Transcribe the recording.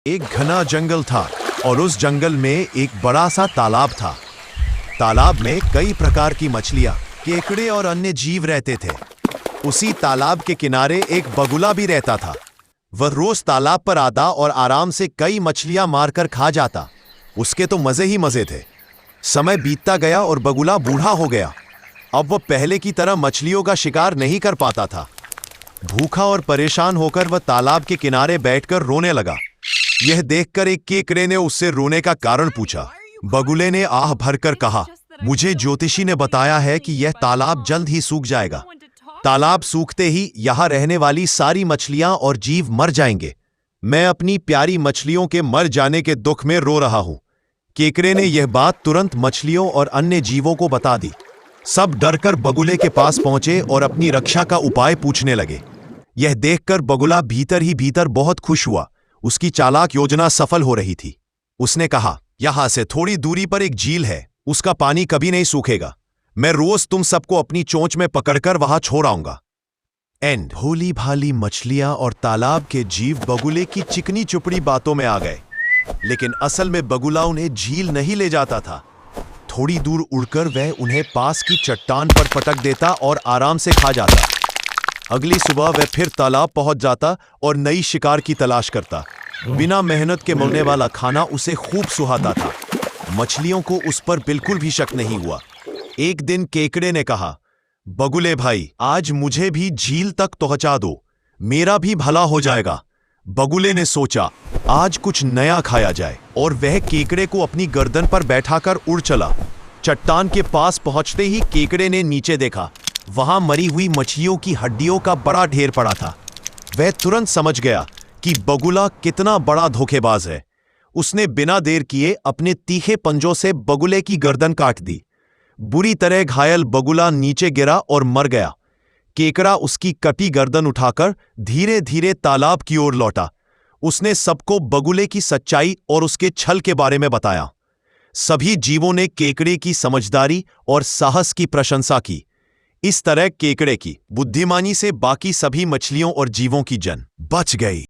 एक घना जंगल था और उस जंगल में एक बड़ा सा तालाब था। तालाब में कई प्रकार की मछलियां, केकड़े और अन्य जीव रहते थे। उसी तालाब के किनारे एक बगुला भी रहता था। वह रोज तालाब पर आता और आराम से कई मछलियां मारकर खा जाता। उसके तो मजे ही मजे थे। समय बीतता गया और बगुला बूढ़ा हो गया। अब वह पहले की तरह मछलियों का शिकार नहीं कर पाता था। भूखा और परेशान होकर वह तालाब के किनारे बैठकर रोने लगा। यह देखकर एक केकड़े ने उससे रोने का कारण पूछा। बगुले ने आह भरकर कहा, मुझे ज्योतिषी ने बताया है कि यह तालाब जल्द ही सूख जाएगा। तालाब सूखते ही यहाँ रहने वाली सारी मछलियां और जीव मर जाएंगे। मैं अपनी प्यारी मछलियों के मर जाने के दुख में रो रहा हूं। केकड़े ने यह बात तुरंत मछलियों और अन्य जीवों को बता दी। सब डरकर बगुले के पास पहुंचे और अपनी रक्षा का उपाय पूछने लगे। यह देखकर बगुला भीतर ही भीतर बहुत खुश हुआ। उसकी चालाक योजना सफल हो रही थी। उसने कहा, यहां से थोड़ी दूरी पर एक झील है, उसका पानी कभी नहीं सूखेगा। मैं रोज तुम सबको अपनी चोंच में पकड़कर वहां छोड़ आऊंगा। एंड। भोली भाली मछलियां और तालाब के जीव बगुले की चिकनी चुपड़ी बातों में आ गए, लेकिन असल में बगुला उन्हें झील नहीं ले जाता था। थोड़ी दूर उड़कर वह उन्हें पास की चट्टान पर पटक देता और आराम से खा जाता। अगली सुबह वह फिर तालाब पहुंच जाता और नई शिकार की तलाश करता। बिना मेहनत के मिलने वाला खाना उसे खूब सुहाता था। मछलियों को उस पर बिल्कुल भी शक नहीं हुआ। एक दिन केकड़े ने कहा, बगुले भाई, आज मुझे भी झील तक पहुंचा दो, मेरा भी भला हो जाएगा। बगुले ने सोचा, आज कुछ नया खाया जाए, और वह केकड़े को अपनी गर्दन पर बैठाकर उड़ चला। चट्टान के पास पहुंचते ही केकड़े ने नीचे देखा। वहां मरी हुई मछलियों की हड्डियों का बड़ा ढेर पड़ा था। वह तुरंत समझ गया कि बगुला कितना बड़ा धोखेबाज है। उसने बिना देर किए अपने तीखे पंजों से बगुले की गर्दन काट दी। बुरी तरह घायल बगुला नीचे गिरा और मर गया। केकड़ा उसकी कटी गर्दन उठाकर धीरे धीरे तालाब की ओर लौटा। उसने सबको बगुले की सच्चाई और उसके छल के बारे में बताया। सभी जीवों ने केकड़े की समझदारी और साहस की प्रशंसा की। इस तरह केकड़े की बुद्धिमानी से बाकी सभी मछलियों और जीवों की जान बच गई।